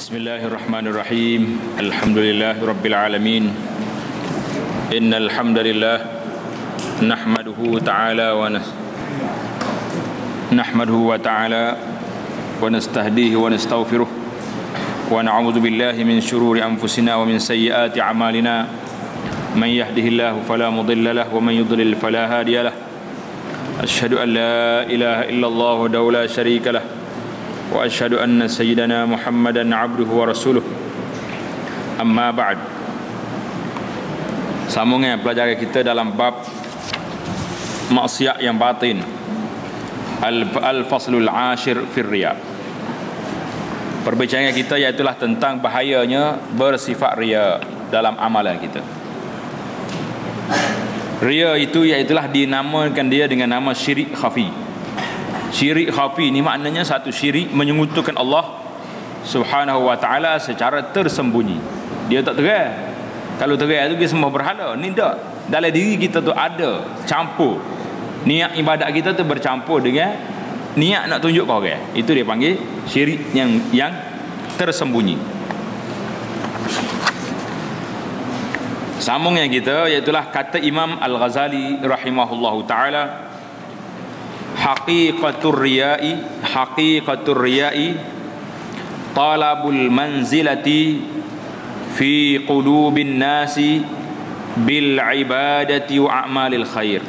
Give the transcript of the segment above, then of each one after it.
Bismillahirrahmanirrahim. Alhamdulillahirabbil alamin. Innal hamdalillah nahmaduhu ta'ala wa nastahdihi wa nastaghfiruh wa na'udzu billahi min shururi anfusina wa min sayyiati a'malina. Man yahdihillahu fala mudilla lahu wa man yudlil fala hadiya lahu. Asyhadu an la ilaha illallah wahdahu la syarika lahu wa asyhadu anna sayyidana Muhammadan abduhu wa rasuluh. Amma ba'd. Sambungnya pelajaran kita dalam bab maksiat yang batin. Al-faslul ashir fir riya. Perbincangan kita iaitulah tentang bahayanya bersifat riya dalam amalan kita. Riya itu iaitulah dinamakan dia dengan nama syirik khafi. Syirik khafi ni maknanya satu syirik menyekutukan Allah Subhanahu wa taala secara tersembunyi. Dia tak terang. Kalau terang tu dia sembah berhala. Ni tak. Dalam diri kita tu ada campur. Niat ibadat kita tu bercampur dengan niat nak tunjuk ke orang. Itu dia panggil syirik yang tersembunyi. Sambungnya kita iaitulah kata Imam Al-Ghazali rahimahullahu taala, haqiqatur riya'i talabul manzilati fi qulubin nasi bil ibadati wa a'malil khair.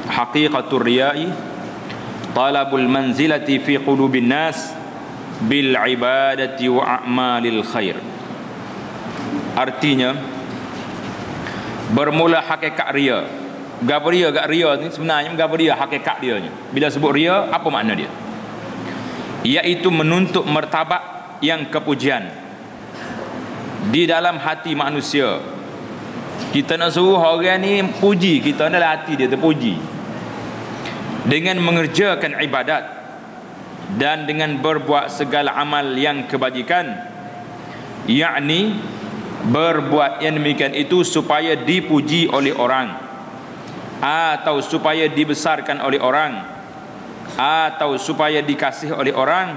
Haqiqatur riya'i talabul manzilati fi qulubin nas bil ibadati wa a'malil khair. Artinya bermula hakikat riya. Gabaria gak ria ni sebenarnya gabaria hakikat dia ni. Bila sebut ria, apa makna dia? Iaitu menuntut martabat yang kepujian di dalam hati manusia. Kita nak suruh orang ni puji kita dalam hati dia terpuji. Dengan mengerjakan ibadat dan dengan berbuat segala amal yang kebajikan, yakni berbuat yang demikian itu supaya dipuji oleh orang, atau supaya dibesarkan oleh orang, atau supaya dikasihi oleh orang,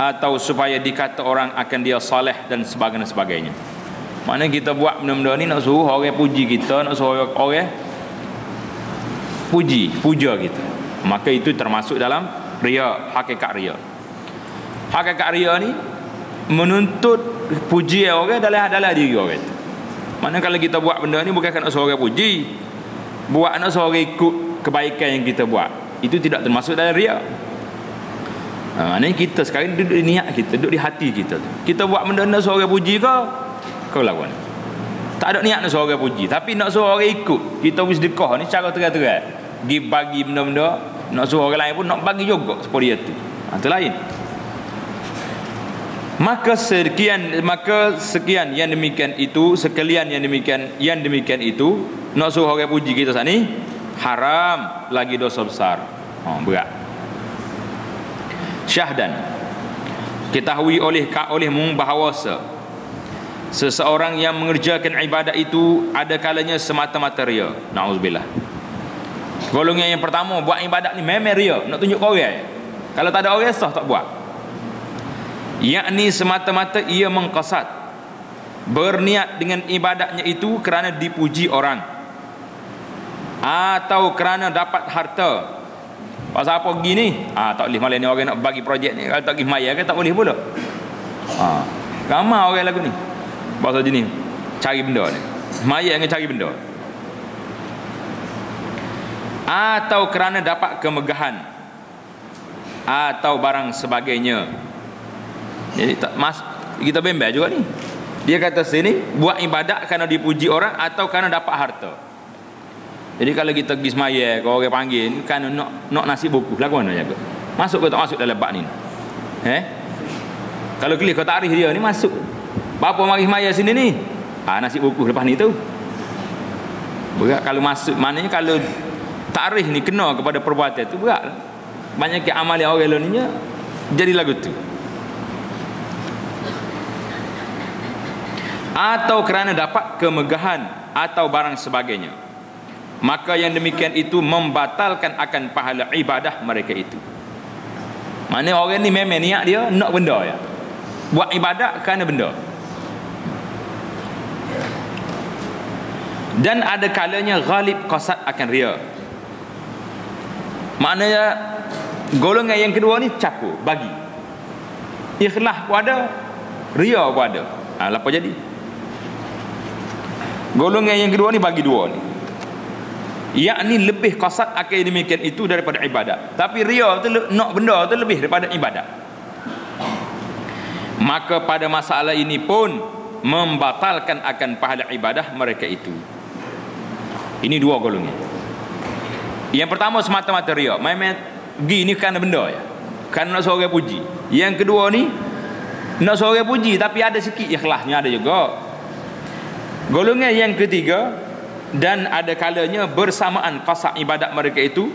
atau supaya dikata orang akan dia saleh dan sebagainya. Maknanya kita buat benda-benda ni nak suruh orang puji kita, nak suruh orang puja kita. Maka itu termasuk dalam riya, hakikat riya. Hakikat riya ni menuntut puji orang dalam diri orang. Maknanya kalau kita buat benda ni bukan nak suruh orang puji, buat nak suruh ikut kebaikan yang kita buat, itu tidak termasuk dalam riya. Maknanya kita sekarang duduk di niat kita, duduk di hati kita. Kita buat benda nak suruh orang puji kau lakukan. Tak ada niat nak suruh orang puji, tapi nak suruh orang ikut. Kita wis sedekah ni cara terang-terang, pergi bagi benda-benda, nak suruh orang lain pun nak bagi juga seperti itu. Itu lain. Maka sekian yang demikian itu, sekalian yang demikian itu, nak suruh orang puji kita saat ni haram, lagi dosa besar. Berat. Syahdan, ketahui olehmu bahawasa seseorang yang mengerjakan ibadat itu ada kalanya semata-mata riya. Na'udzubillah. Golongan yang pertama buat ibadat ni memang riya, nak tunjuk ke orang. Kalau tak ada orang sah tak buat. Yakni semata-mata ia mengqasad, berniat dengan ibadatnya itu kerana dipuji orang, atau kerana dapat harta. Pasal apa gini? Tak boleh malam ni orang nak bagi projek ni. Kalau tak pergi maya kan tak boleh pula. Ramai orang lagu ni pasal jenis cari benda ni. Maya dengan cari benda. Atau kerana dapat kemegahan atau barang sebagainya. Jadi kita bembel juga ni. Dia kata sini buat ibadat kerana dipuji orang atau kerana dapat harta. Jadi kalau kita pergi semaya, kalau orang panggil kan nak nasi buku, lagu mana jaga? Masuk ke tak masuk dalam bab ni? Kalau kelih kau tarikh dia ni masuk. Berapa mari semaya sini ni? Nasi buku lepas ni tu. Berat kalau masuk, maknanya kalau tarikh ni kena kepada perbuatan tu berat. Banyak ke amal yang orang lain ni jadi lagu tu. Atau kerana dapat kemegahan atau barang sebagainya, maka yang demikian itu membatalkan akan pahala ibadah mereka itu. Mana orang ni memang niat dia nak benda ya. buat ibadat kerana benda. Dan ada kalanya ghalib qasad akan riya. Maknanya golongan yang kedua ni campur, bagi. Ikhlas pun ada, riya pun ada. Apa jadi? Golongan yang kedua ni bagi dua ni. Yakni lebih qasad akan demikian itu daripada ibadat. Tapi riya tu nak benda tu lebih daripada ibadat. Maka pada masalah ini pun membatalkan akan pahala ibadah mereka itu. Ini dua golongan. Yang pertama semata-mata riya, main-main pergi ni kerana benda ya, kerana nak suruh orang puji. Yang kedua ni nak suruh orang puji tapi ada sikit ikhlasnya ada juga. Golongan yang ketiga, dan ada kalanya bersamaan qasad ibadat mereka itu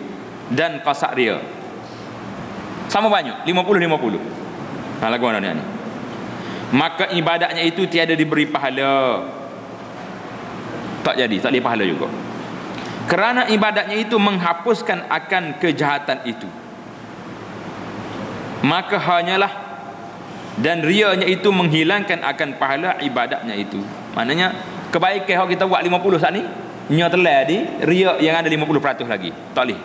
dan qasad riya. Sama banyak, 50-50. Lagu mana ni? Maka ibadatnya itu tiada diberi pahala. Tak jadi, tak boleh pahala juga. Kerana ibadatnya itu menghapuskan akan kejahatan itu. Maka hanyalah, dan riyanya itu menghilangkan akan pahala ibadatnya itu. Maknanya kebaikan yang kita buat 50 saat ni, nya telah di riya yang ada 50% lagi. Tak boleh.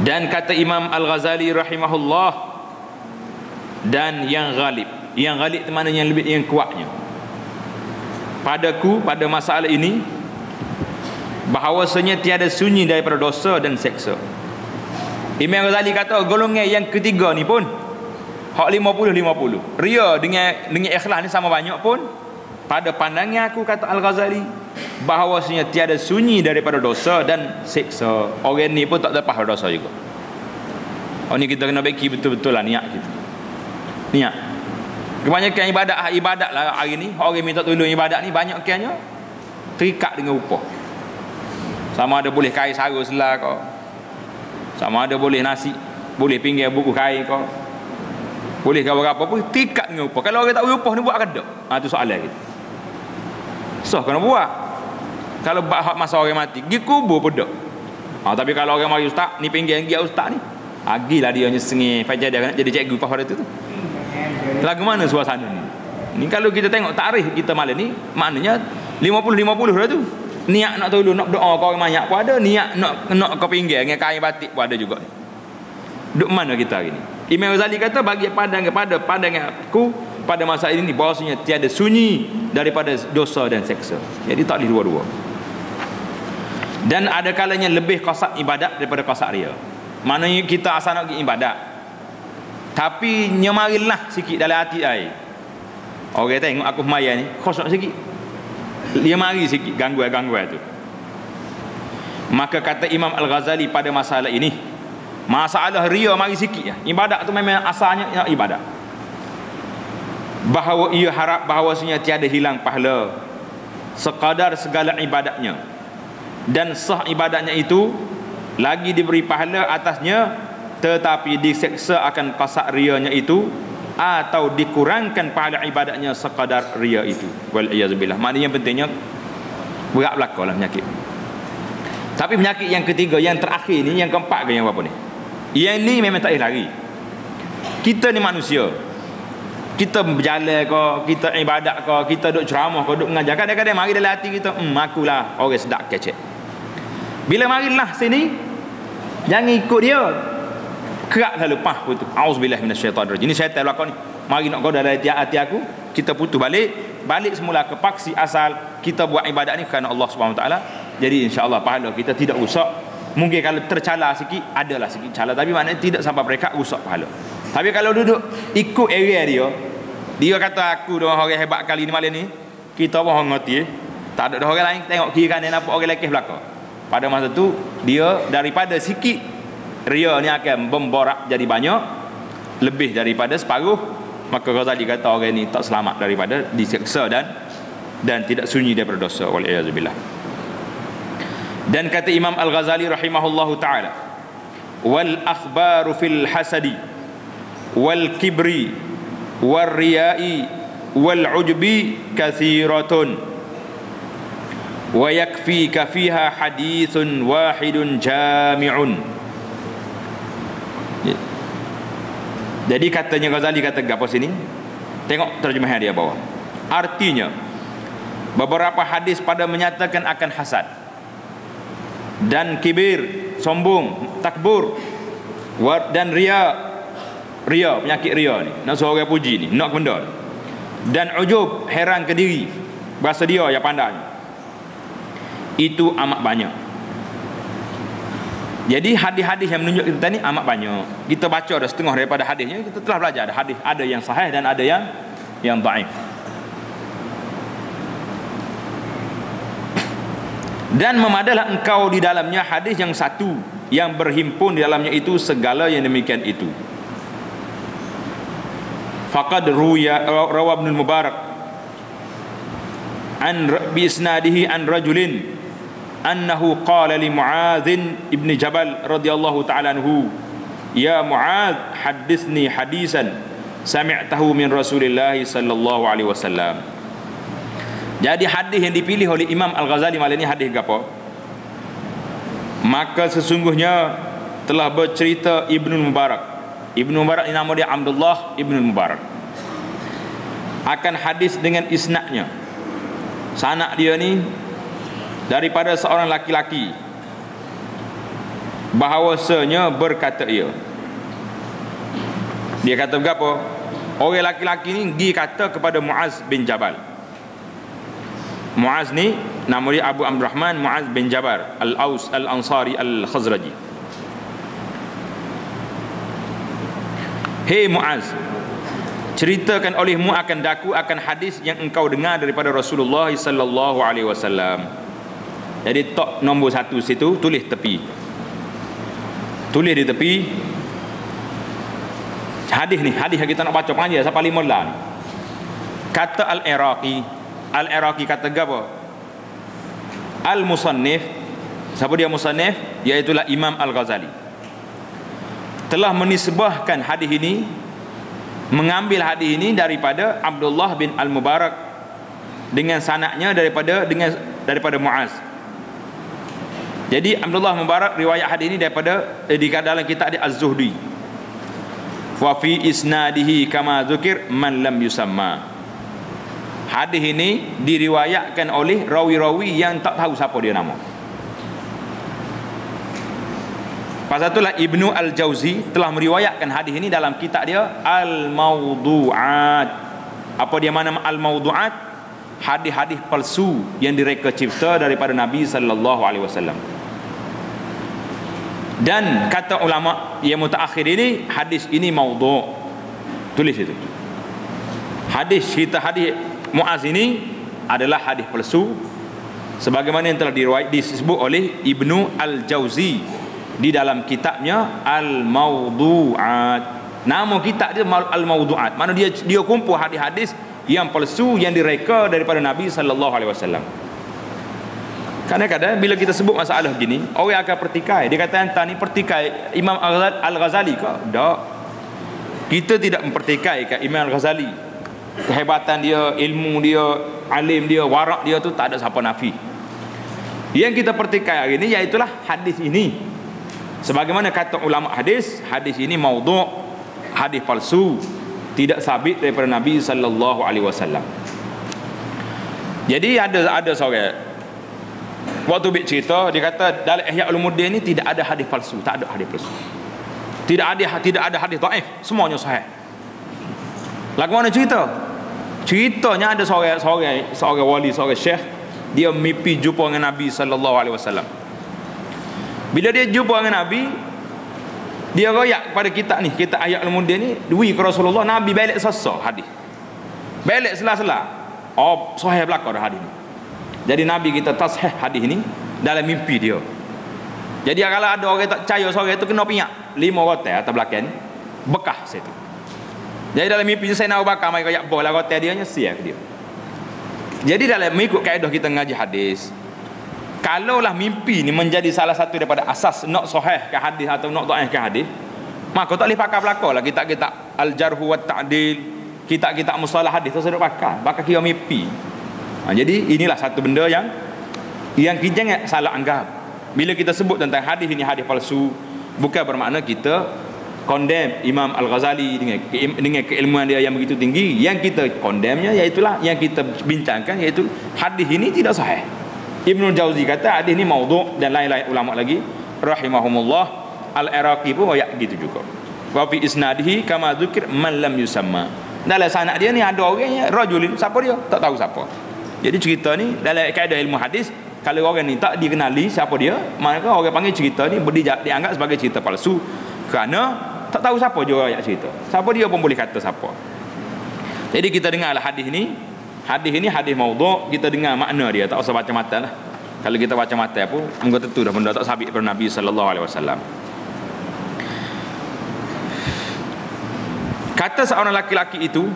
Dan kata Imam Al-Ghazali rahimahullah, dan yang ghalib tu mana yang lebih, yang kuatnya padaku pada masalah ini, bahawasanya tiada sunyi daripada dosa dan seksa. Imam Ghazali kata golongan yang ketiga ni pun hak 50-50. Riya dengan ikhlas ni sama banyak pun, pada pandangan aku, kata Al-Ghazali, bahawasanya tiada sunyi daripada dosa dan seksa. Orang ni pun tak lepas dosa juga. Oh, ni kita kena baiki betul-betul lah niat kita. Niat. Kebanyakan ibadat lah hari ni, orang minta tolong ibadat ni banyak kiannya terikat dengan upah. Sama ada boleh kain sarung selah kau, sama ada boleh nasi, boleh pinggir buku kain kau, boleh kau berapa pun terikat dengan upah. Kalau orang tak upah ni buat kada. Tu soalan kita. So kena buat. Kalau hak masa orang mati pergi kubur pun dak. Tapi kalau orang mari ustaz ni pinggir dia ustaz ni, agilah dia nyesengih fajar dia jadi cikgu pada tu. Lagu mana suasana ni? Ni kalau kita tengok tarikh kita malam ni, maknanya 50-50 dah tu. Niat nak tolong, nak doa kau orang banyak pun ada, niat nak kau pinggir dengan kain batik pun ada juga ni. Duk mana kita hari ni? Imam Ghazali kata bagi pandangan aku pada masa ini bahawasanya tiada sunyi daripada dosa dan seksa. Jadi tak boleh dua-dua. Dan ada kalanya lebih qasad ibadat daripada qasad riya. Maknanya kita asal nak pergi ibadat, tapi nyemarilah sikit dalam hati ai. Orang tengok aku sembahyang ni, khusyuk sikit. Dia mari sikit gangguan tu. Maka kata Imam Al-Ghazali pada masalah ini, masalah riya mari sikit ya. Ibadat tu memang asalnya ibadat. Bahawa ia harap bahawasanya tiada hilang pahala sekadar segala ibadatnya, dan sah ibadatnya itu lagi diberi pahala atasnya, tetapi diseksa akan qasad riyanya itu, atau dikurangkan pahala ibadatnya sekadar riya itu. Wal iyazubillah. Maknanya pentingnya berat belakalah penyakit. Tapi penyakit yang ketiga, yang terakhir ni, yang keempat ke yang apa ni? Yang ni memang tak boleh lari. Kita ni manusia. Kita berjalan ke, kita ibadat ke, kita duk ceramah ke, duk mengajar, kadang-kadang mari dalam hati kita, akulah orang sedap kecek. Bila marilah sini, jangan ikut dia. Keraklah lepas tu. Auzubillahi minasyaitanirrajim. Ini syaitan belakang ni. Mari nak kau dalam hati aku, kita putus balik semula ke paksi asal kita buat ibadat ni kerana Allah Subhanahu Wa Taala. Jadi insya-Allah pahala kita tidak rusak. Mungkin kalau tercala sikit, adalah sikit cala, tapi maknanya tidak sampai mereka rusak pahala. Tapi kalau duduk ikut area dia kata aku dah orang hebat kali ni malam ni, kita pun ngerti tak ada orang lain tengok kiri kanan nampak orang lekeh belakang. Pada masa tu dia daripada sikit riya ni akan memborak jadi banyak, lebih daripada separuh. Maka Ghazali kata orang ni tak selamat daripada diseksa dan tidak sunyi daripada dosa. Wal-iyazubillah. Dan kata Imam Al-Ghazali rahimahullahu ta'ala, wal akhbaru fil hasadi wal kibri wal riyai wal ujbi kathiratun wa yakfika fiha hadithun wahidun jami'un. Jadi katanya Ghazali kata apa sini? Tengok terjemahan dia bawah. Artinya beberapa hadis pada menyatakan akan hasad dan kibir, sombong, takbur, dan ria, penyakit ria ni, nak suruh orang puji ni, nak benda, dan ujub, heran ke diri, bahasa dia yang pandai, itu amat banyak. Jadi hadis-hadis yang menunjuk kita ni amat banyak. Kita baca dah setengah daripada hadisnya, kita telah belajar ada hadis, ada yang sahih dan ada yang dhaif. Dan memadalah engkau di dalamnya hadis yang satu, yang berhimpun di dalamnya itu segala yang demikian itu. Faqad rawa Ibn Mubarak an bi isnadihi an rajulin annahu qala li Mu'adz ibn Jabal radhiyallahu ta'ala anhu, ya Mu'adz, hadithni hadisan sami'tahu min Rasulillah sallallahu alaihi wasallam. Jadi hadis yang dipilih oleh Imam Al-Ghazali malam ini hadis apa? Maka sesungguhnya telah bercerita Ibnu Mubarak. Ibnu Mubarak ini nama dia Abdullah Ibnu Mubarak. Akan hadis dengan isnadnya. Sanak dia ni daripada seorang laki-laki, bahawasanya berkata dia kata berapa? Orang laki-laki ni dia kata kepada Mu'adz bin Jabal. Mu'adz ni nama dia Abu Abdurrahman Mu'adz bin Jabal Al-Aus Al-Ansari Al-Khazraji. Hei Mu'adz, ceritakan olehmu akan daku akan hadis yang engkau dengar daripada Rasulullah sallallahu alaihi wasallam. Jadi tok nombor 1 situ, tulis tepi. Tulis di tepi. Hadis ni, hadis yang kita nak baca panjang sampai 5 lam. Kata Al-Iraqi kata apa? Al-Musannif, siapa dia Musannif? Iaitulah Imam Al-Ghazali. Telah menisbahkan hadis ini, mengambil hadis ini daripada Abdullah bin Al-Mubarak dengan sanadnya daripada Mu'adz. Jadi Abdullah Mubarak riwayat hadis ini daripada di dalam kitab dia Az-Zuhdi. Wa fi isnadihi kama dzukir man lam yusamma. Hadis ini diriwayatkan oleh rawi-rawi yang tak tahu siapa dia nama. Pasal itulah Ibnu Al-Jauzi telah meriwayatkan hadis ini dalam kitab dia Al-Mawdu'at. Apa dia mana Al-Mawdu'at? Hadis-hadis palsu yang direka cipta daripada Nabi sallallahu alaihi wasallam. Dan kata ulama yang mutaakhir ini, hadis ini maudhu'. Tulis itu. Hadis Mu'adz ini adalah hadis palsu sebagaimana yang telah disebut oleh Ibnu Al-Jauzi di dalam kitabnya Al-Mawdu'at. Nama kitab dia Al-Mawdu'at. Mana dia kumpul hadis-hadis yang palsu yang direka daripada Nabi sallallahu alaihi wasallam. Kadang-kadang bila kita sebut masalah begini, orang akan pertikai. Dia kata entah ni pertikai Imam Al-Ghazali ke? Tak. Kita tidak mempertikai kat Imam Al-Ghazali. Kehebatan dia, ilmu dia, alim dia, warak dia tu tak ada siapa nafi. Yang kita pertikai hari ini iaitulah hadis ini. Sebagaimana kata ulama hadis, hadis ini maudhu', hadis palsu, tidak sabit daripada Nabi sallallahu alaihi wasallam. Jadi ada seorang waktu bik cerita, dia kata dalam Ihya Ulumuddin ni tidak ada hadis palsu, tak ada hadis palsu. Tidak ada hadis dhaif, semuanya sahih. Lagu mana cerita? Ceritanya ada seorang wali, seorang syekh, dia mimpi jumpa dengan Nabi sallallahu alaihi wasallam. Bila dia jumpa dengan Nabi, dia royak kepada kita ni, kita Ihya Ulumuddin ni, dui ke Rasulullah, Nabi balik sesak hadis. Balik sela-sela. Oh, sahih belaka dah hadis ni. Jadi Nabi kita tashih hadis ni dalam mimpi dia. Jadi kalau ada orang tak percaya seorang itu kena pinyak 5 rotai atas belakang bekah situ. Jadi dalam mimpi saya nak bakar mai royak bola rotai dia nya siap dia. Jadi dalam mengikut kaedah kita ngaji hadis, kalaulah mimpi ni menjadi salah satu daripada asas nak sahih ke hadis atau nak dhaif ke hadis, maka tak boleh pakai belaka lah kitab-kitab Al-Jarh wa Ta'dil, kitab-kitab mustalah hadis tu sudah bakar kira mimpi. Jadi inilah satu benda yang kita jangan salah anggap. Bila kita sebut tentang hadis ini hadis palsu, bukan bermakna kita condemn Imam Al-Ghazali dengan keilmuan dia yang begitu tinggi. Yang kita condemnnya iaitulah yang kita bincangkan, iaitu hadis ini tidak sahih. Ibnu Jauzi kata hadis ini maudhu', dan lain-lain ulama lagi rahimahumullah. Al-Iraqi pun ayat gitu juga. Wa fi isnadihi kama dzukir man lam yusamma. Dalam sanad dia ni ada orangnya rajulin, siapa dia? Tak tahu siapa. Jadi cerita ni dalam kaedah ilmu hadis, kalau orang ni tak dikenali siapa dia, maka orang panggil cerita ni dianggap sebagai cerita palsu, kerana tak tahu siapa juga ayat cerita. Siapa dia pun boleh kata siapa. Jadi kita dengarlah hadis ni. Hadis ini hadis maudhu', kita dengar makna dia, tak usah baca mata lah. Kalau kita baca mata pun mungkin tentu dah benda tak sabit daripada Nabi sallallahu alaihi wasallam. Kata seorang laki-laki itu,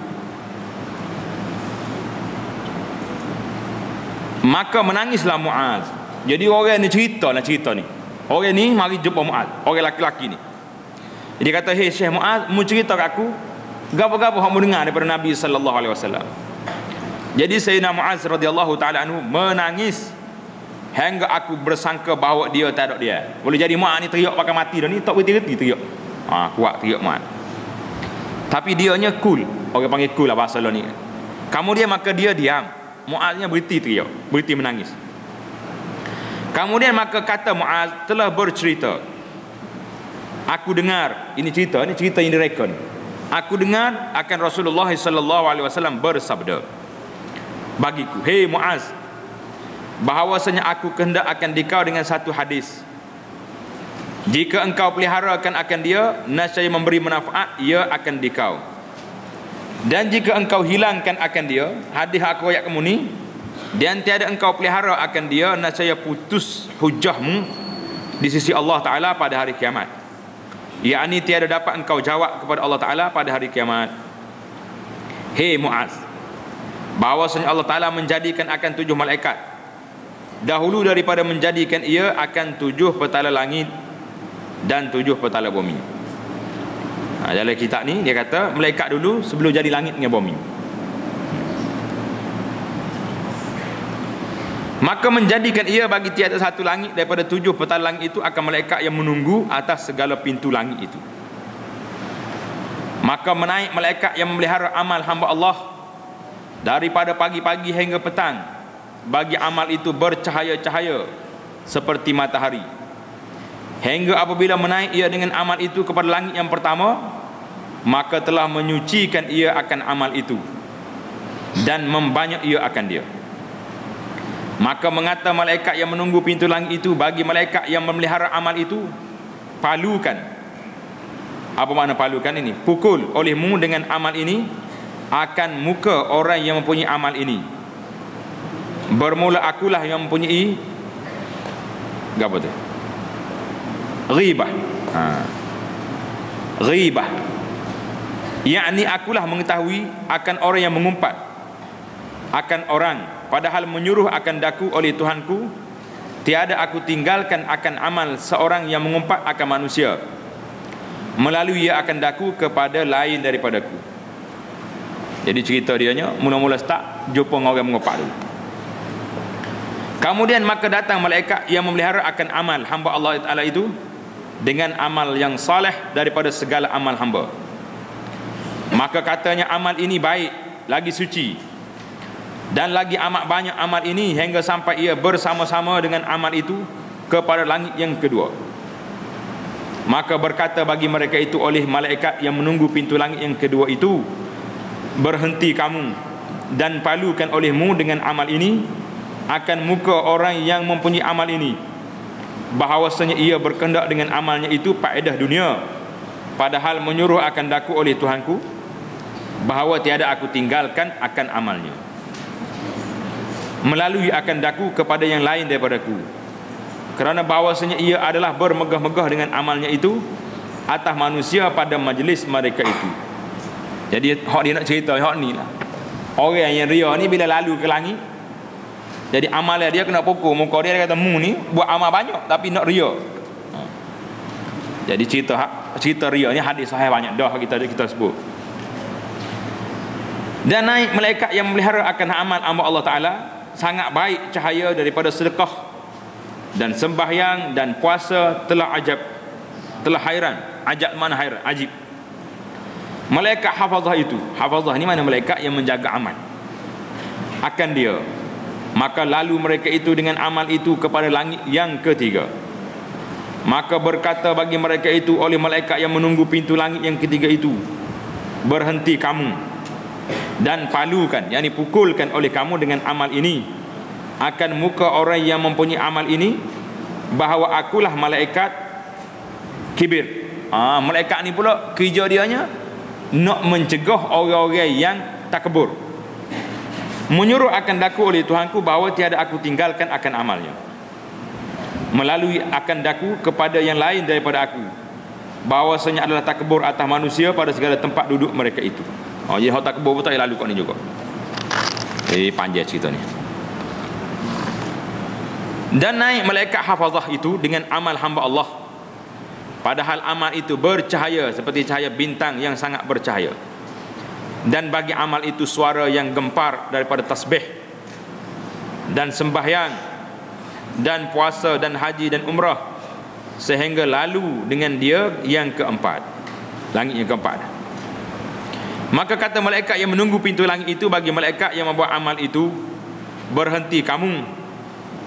maka menangislah Muaz. Jadi orang ni cerita ni. Orang ni mari jumpa Muaz, orang laki-laki ni. Dia kata, "Hei Syekh Muaz, mu cerita kat aku gapo-gapo hang mu dengar daripada Nabi sallallahu alaihi wasallam." Jadi Sayyidina Muaz radhiyallahu taala anhu menangis hingga aku bersangka bahawa dia tak ada dia. Boleh jadi Muaz ni teriak pakai mati dah ni, tak berhenti teriak. Kuat teriak Muaz. Tapi dianya cool. Orang panggil cool lah bahasa lo ni. Kemudian maka dia diam. Muaznya berhenti teriak, berhenti menangis. Kemudian maka kata Muaz telah bercerita. Aku dengar, ini cerita yang direkod. Aku dengar akan Rasulullah sallallahu alaihi wasallam bersabda bagiku, "Hei Muaz, bahawasanya aku kehendak akan dikau dengan satu hadis. Jika engkau peliharakan akan dia, nescaya memberi manfaat ia akan dikau. Dan jika engkau hilangkan akan dia, hadis aku ayat kamu ni, dan tiada engkau pelihara akan dia, nescaya putus hujahmu di sisi Allah Ta'ala pada hari kiamat. Yakni tiada dapat engkau jawab kepada Allah Ta'ala pada hari kiamat. Hei Muaz, bahawasanya Allah Ta'ala menjadikan akan 7 malaikat. Dahulu daripada menjadikan ia akan 7 petala langit dan 7 petala bumi." Dalam kitab ni dia kata malaikat dulu sebelum jadi langit dengan bumi. Maka menjadikan ia bagi tiada satu langit daripada 7 petala langit itu akan malaikat yang menunggu atas segala pintu langit itu. Maka menaik malaikat yang memelihara amal hamba Allah daripada pagi-pagi hingga petang, bagi amal itu bercahaya-cahaya seperti matahari. Hingga apabila menaik ia dengan amal itu kepada langit yang pertama, maka telah menyucikan ia akan amal itu dan membanyak ia akan dia. Maka mengata malaikat yang menunggu pintu langit itu bagi malaikat yang memelihara amal itu, "Palukan." Apa makna palukan ini? "Pukul olehmu dengan amal ini akan muka orang yang mempunyai amal ini. Bermula akulah yang mempunyai apa tu? Ghibah. Ghibah. Yakni akulah mengetahui akan orang yang mengumpat akan orang, padahal menyuruh akan daku oleh Tuhanku, tiada aku tinggalkan akan amal seorang yang mengumpat akan manusia, melalui ia akan daku kepada lain daripadaku." Jadi cerita dianya mula-mula start jumpa orang mengumpat dulu. Kemudian maka datang malaikat yang memelihara akan amal hamba Allah Ta'ala itu dengan amal yang saleh daripada segala amal hamba. Maka katanya amal ini baik, lagi suci, dan lagi amat banyak amal ini hingga sampai ia bersama-sama dengan amal itu kepada langit yang kedua. Maka berkata bagi mereka itu oleh malaikat yang menunggu pintu langit yang kedua itu, "Berhenti kamu dan palukan olehmu dengan amal ini akan muka orang yang mempunyai amal ini, bahawasanya ia berkehendak dengan amalnya itu faedah dunia, padahal menyuruh akan daku oleh Tuhanku, bahawa tiada aku tinggalkan akan amalnya, melalui akan daku kepada yang lain daripadaku, kerana bahawasanya ia adalah bermegah-megah dengan amalnya itu atas manusia pada majlis mereka itu." Jadi hak dia nak cerita hak ni lah. Orang yang ria ni bila lalu ke langit, jadi amal dia kena pukul muka dia kata, "Mu ni buat amal banyak tapi nak ria." Jadi cerita ria ni hadis sahih banyak dah kita sebut. Dan naik malaikat yang memelihara akan amal hamba Allah Ta'ala, sangat baik cahaya daripada sedekah dan sembahyang dan puasa, telah ajab, telah hairan Ajab mana hairan, ajib. Malaikat hafazah itu, hafazah ni mana malaikat yang menjaga amal akan dia. Maka lalu mereka itu dengan amal itu kepada langit yang ketiga. Maka berkata bagi mereka itu oleh malaikat yang menunggu pintu langit yang ketiga itu, berhenti kamu dan palukan, yakni pukulkan oleh kamu dengan amal ini akan muka orang yang mempunyai amal ini, bahawa akulah malaikat kibir. Malaikat ni pula kerja dianya nak mencegah orang-orang yang takbur, menyuruh akan daku oleh Tuhanku bahawa tiada aku tinggalkan akan amalnya, melalui akan daku kepada yang lain daripada aku, bahawasanya adalah takbur atas manusia pada segala tempat duduk mereka itu. Jadi hak takbur pun tak lalu kat ni juga. Panjang cerita ni. Dan naik malaikat hafazah itu dengan amal hamba Allah, padahal amal itu bercahaya seperti cahaya bintang yang sangat bercahaya. Dan bagi amal itu suara yang gempar daripada tasbih dan sembahyang dan puasa dan haji dan umrah, sehingga lalu dengan dia yang keempat, langit yang keempat. Maka kata malaikat yang menunggu pintu langit itu bagi malaikat yang membuat amal itu, berhenti kamu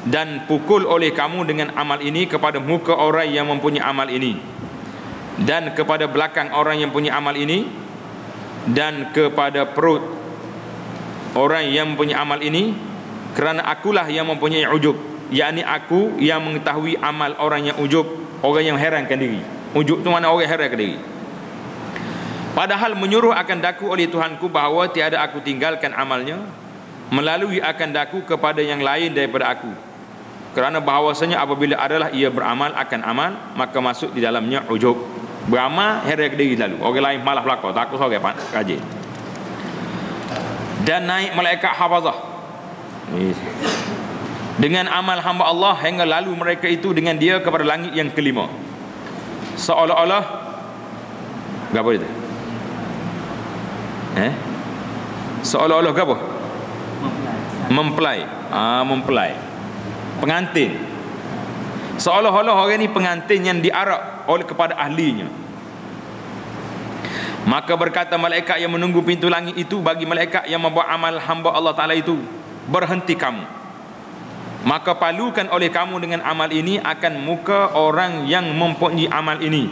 dan pukul oleh kamu dengan amal ini kepada muka orang yang mempunyai amal ini, dan kepada belakang orang yang mempunyai amal ini, dan kepada perut orang yang mempunyai amal ini, kerana akulah yang mempunyai ujub, yakni aku yang mengetahui amal orang yang ujub, orang yang herankan diri. Ujub tu mana orang herankan diri. Padahal menyuruh akan daku oleh Tuhanku bahawa tiada aku tinggalkan amalnya, melalui akan daku kepada yang lain daripada aku, kerana bahawasanya apabila adalah ia beramal akan amal, maka masuk di dalamnya ujub. Beramal heran diri lalu, orang lain malah belakang, takut seorang rajin. Dan naik malaikat hafazah dengan amal hamba Allah hingga lalu mereka itu dengan dia kepada langit yang kelima, seolah-olah apa itu? Seolah-olah apa? Mempelai. Mempelai, pengantin. Seolah-olah orang ni pengantin yang diarak oleh kepada ahlinya. Maka berkata malaikat yang menunggu pintu langit itu bagi malaikat yang membuat amal hamba Allah Ta'ala itu, berhenti kamu, maka palukan oleh kamu dengan amal ini akan muka orang yang mempunyai amal ini,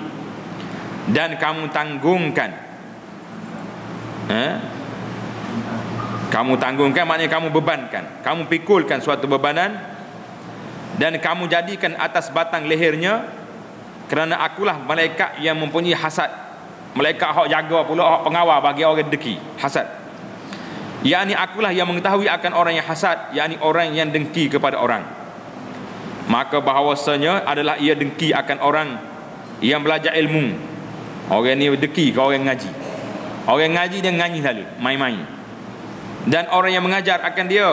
dan kamu tanggungkan. Kamu tanggungkan maknanya kamu bebankan, kamu pikulkan suatu bebanan, dan kamu jadikan atas batang lehernya, kerana akulah malaikat yang mempunyai hasad. Malaikat hak jaga pula, hak pengawal bagi orang dengki, hasad. yakni akulah yang mengetahui akan orang yang hasad, yakni orang yang dengki kepada orang. Maka bahawasanya adalah ia dengki akan orang yang belajar ilmu. Orang ni dengki ke orang ngaji. Orang ngaji dia ngaji lalu, main-main. Dan orang yang mengajar akan dia,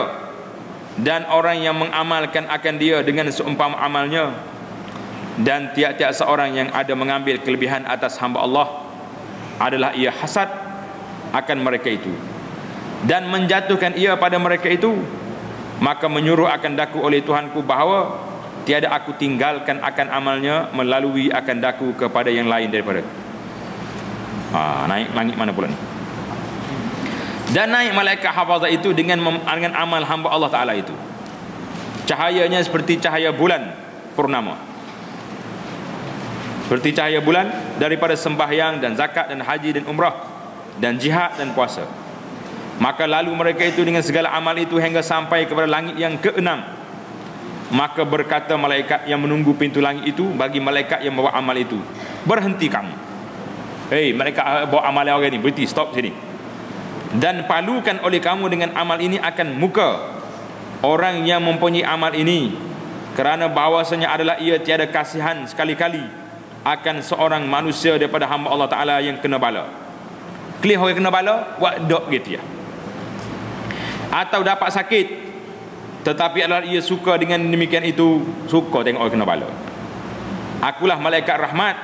dan orang yang mengamalkan akan dia dengan seumpama amalnya. Dan tiap-tiap seorang yang ada mengambil kelebihan atas hamba Allah adalah ia hasad akan mereka itu dan menjatuhkan ia pada mereka itu. Maka menyuruh akan daku oleh Tuhanku bahawa tiada aku tinggalkan akan amalnya melalui akan daku kepada yang lain daripada. Naik langit mana pula ni? Dan naik malaikat hafazah itu dengan amal hamba Allah Ta'ala itu. Cahayanya seperti cahaya bulan purnama, seperti cahaya bulan daripada sembahyang dan zakat dan haji dan umrah dan jihad dan puasa. Maka lalu mereka itu dengan segala amal itu hingga sampai kepada langit yang keenam. Maka berkata malaikat yang menunggu pintu langit itu bagi malaikat yang bawa amal itu, berhenti kamu. Hei malaikat bawa amal orang ni, berhenti, stop sini. Dan palukan oleh kamu dengan amal ini akan muka orang yang mempunyai amal ini, kerana bahawasanya adalah ia tiada kasihan sekali-kali akan seorang manusia daripada hamba Allah Ta'ala yang kena bala. Kelih orang kena bala, buat dok gitu ya, atau dapat sakit, tetapi adalah ia suka dengan demikian itu, suka tengok orang kena bala. Akulah malaikat rahmat,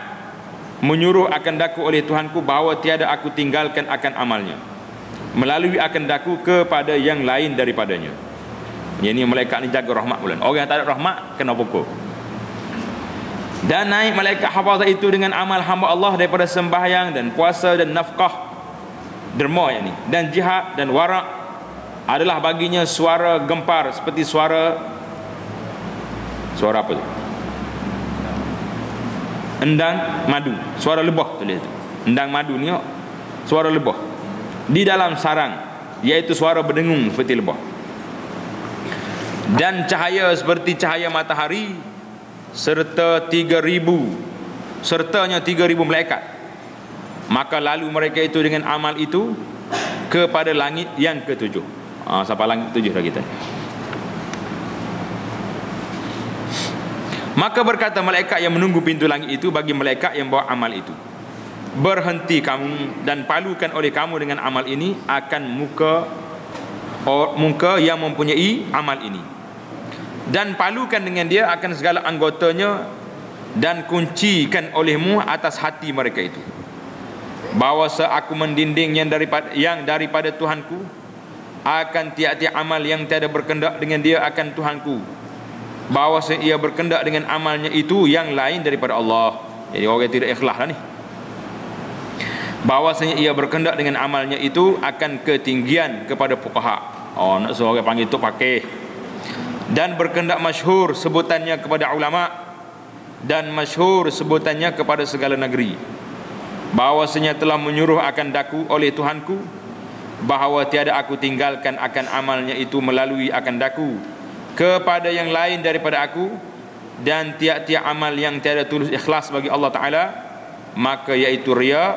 menyuruh akan daku oleh Tuhanku bahawa tiada aku tinggalkan akan amalnya, melalui akan daku kepada yang lain daripadanya. Yang ni malaikat ni jaga rahmat bulan. Orang yang tak ada rahmat kena pukul. Dan naik malaikat hafazah itu dengan amal hamba Allah daripada sembahyang dan puasa dan nafkah, derma yang ni, dan jihad dan warak, adalah baginya suara gempar seperti suara apa tu? Endang madu, suara lebah tulis tu. Endang madu ni suara lebah di dalam sarang, iaitu suara berdengung seperti lebah. Dan cahaya seperti cahaya matahari, sertanya 3,000 malaikat. Maka lalu mereka itu dengan amal itu kepada langit yang ke-7. Sampai langit 7 dah kita. Maka berkata malaikat yang menunggu pintu langit itu bagi malaikat yang bawa amal itu, berhenti kamu dan palukan oleh kamu dengan amal ini akan muka yang mempunyai amal ini, dan palukan dengan dia akan segala anggotanya, dan kuncikan olehmu atas hati mereka itu, bahawa aku mendinding yang daripada Tuhanku akan tiap-tiap amal yang tiada berkendak dengan dia akan Tuhanku, bahawa ia berkendak dengan amalnya itu yang lain daripada Allah. Jadi orang tidak ikhlas lah ni. Bahawasanya ia berkendak dengan amalnya itu akan ketinggian kepada fuqaha. Nak suruh orang panggil tu pakai. Dan berkendak masyhur sebutannya kepada ulama, dan masyhur sebutannya kepada segala negeri, bahawasanya telah menyuruh akan daku oleh Tuhanku, bahawa tiada aku tinggalkan akan amalnya itu melalui akan daku kepada yang lain daripada aku, dan tiap-tiap amal yang tiada tulus ikhlas bagi Allah Ta'ala, maka iaitu riya,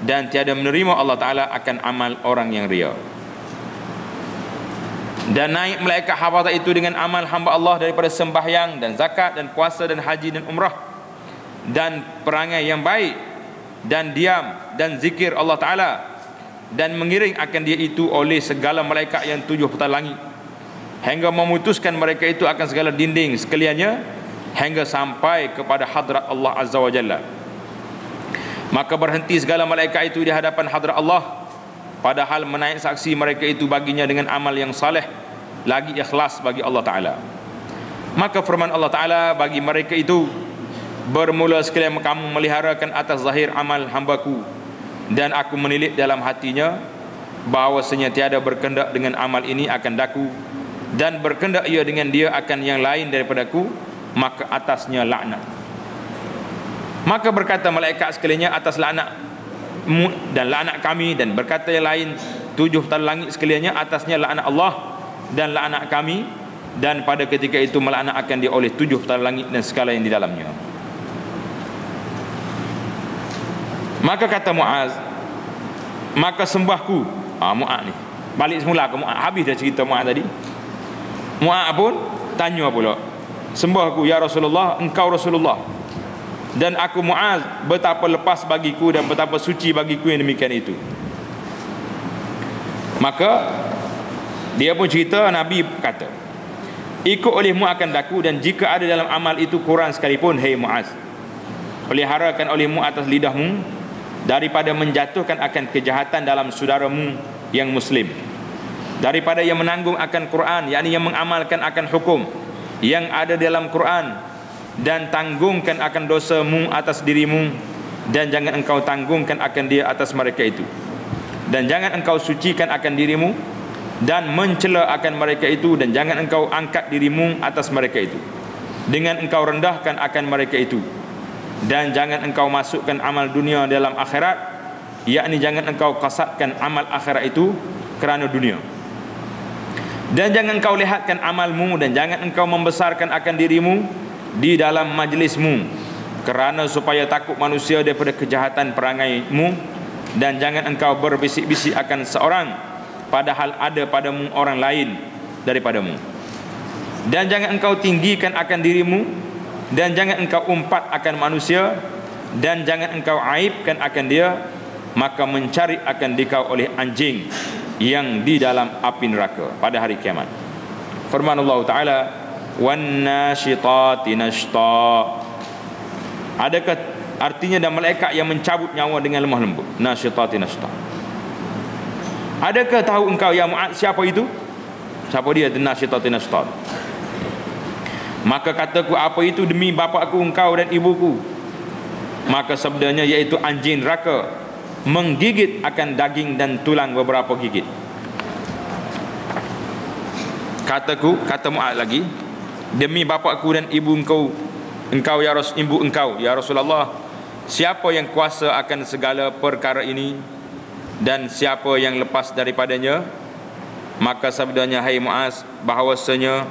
dan tiada menerima Allah Ta'ala akan amal orang yang riya. Dan naik malaikat hafazah itu dengan amal hamba Allah daripada sembahyang dan zakat dan puasa dan haji dan umrah, dan perangai yang baik dan diam dan zikir Allah Ta'ala, dan mengiring akan dia itu oleh segala malaikat yang 7 petang langit, hingga memutuskan mereka itu akan segala dinding sekaliannya, hingga sampai kepada hadrat Allah Azza wa Jalla. Maka berhenti segala malaikat itu di hadapan hadrat Allah, padahal menaik saksi mereka itu baginya dengan amal yang saleh, lagi ikhlas bagi Allah Ta'ala. Maka firman Allah Ta'ala bagi mereka itu, bermula sekalian kamu meliharakan atas zahir amal hambaku, dan aku menilik dalam hatinya, bahawasanya tiada berkendak dengan amal ini akan daku, dan berkendak ia dengan dia akan yang lain daripadaku, maka atasnya laknat. Maka berkata malaikat sekaliannya atas laknat dan laknat kami, dan berkata yang lain 7 petang langit sekaliannya atasnya laknat Allah dan laknat kami, dan pada ketika itu melaknat akan dia oleh 7 petang langit dan segala yang di dalamnya. Maka kata Muaz, maka sembahku, Muaz ni balik semula ke Muaz, habis dah cerita Muaz tadi. Muaz pun tanya pula, sembahku ya Rasulullah, engkau Rasulullah, dan aku Muaz, betapa lepas bagiku dan betapa suci bagiku yang demikian itu. Maka dia pun cerita, Nabi kata, ikut olehmu akan daku, dan jika ada dalam amal itu kurang sekalipun, hei Muaz, peliharakan olehmu atas lidahmu daripada menjatuhkan akan kejahatan dalam saudaramu yang muslim, daripada yang menanggung akan Quran, yakni yang mengamalkan akan hukum yang ada dalam Quran, dan tanggungkan akan dosamu atas dirimu, dan jangan engkau tanggungkan akan dia atas mereka itu, dan jangan engkau sucikan akan dirimu dan mencela akan mereka itu, dan jangan engkau angkat dirimu atas mereka itu dengan engkau rendahkan akan mereka itu, dan jangan engkau masukkan amal dunia dalam akhirat, yakni jangan engkau kasatkan amal akhirat itu kerana dunia, dan jangan engkau lihatkan amalmu, dan jangan engkau membesarkan akan dirimu di dalam majlismu, kerana supaya takut manusia daripada kejahatan perangaimu, dan jangan engkau berbisik-bisik akan seorang padahal ada padamu orang lain daripadamu, dan jangan engkau tinggikan akan dirimu, dan jangan engkau umpat akan manusia, dan jangan engkau aibkan akan dia, maka mencari akan dikau oleh anjing yang di dalam api neraka pada hari kiamat. Firman Allah Ta'ala, wan nasyitati nashta. Adakah artinya dan malaikat yang mencabut nyawa dengan lemah lembut? Nasyitati nashta. Adakah tahu engkau ya Mu'ad siapa itu? Siapa dia nasyitati nashta? Maka kataku, apa itu? Demi bapakku, engkau dan ibuku. Maka sabdanya, iaitu anjing neraka menggigit akan daging dan tulang beberapa gigit. Kataku, kata Mu'adz lagi, demi bapakku dan ibu engkau, ibu engkau ya Rasulullah, siapa yang kuasa akan segala perkara ini dan siapa yang lepas daripadanya? Maka sabdanya, hai Mu'adz, bahawasanya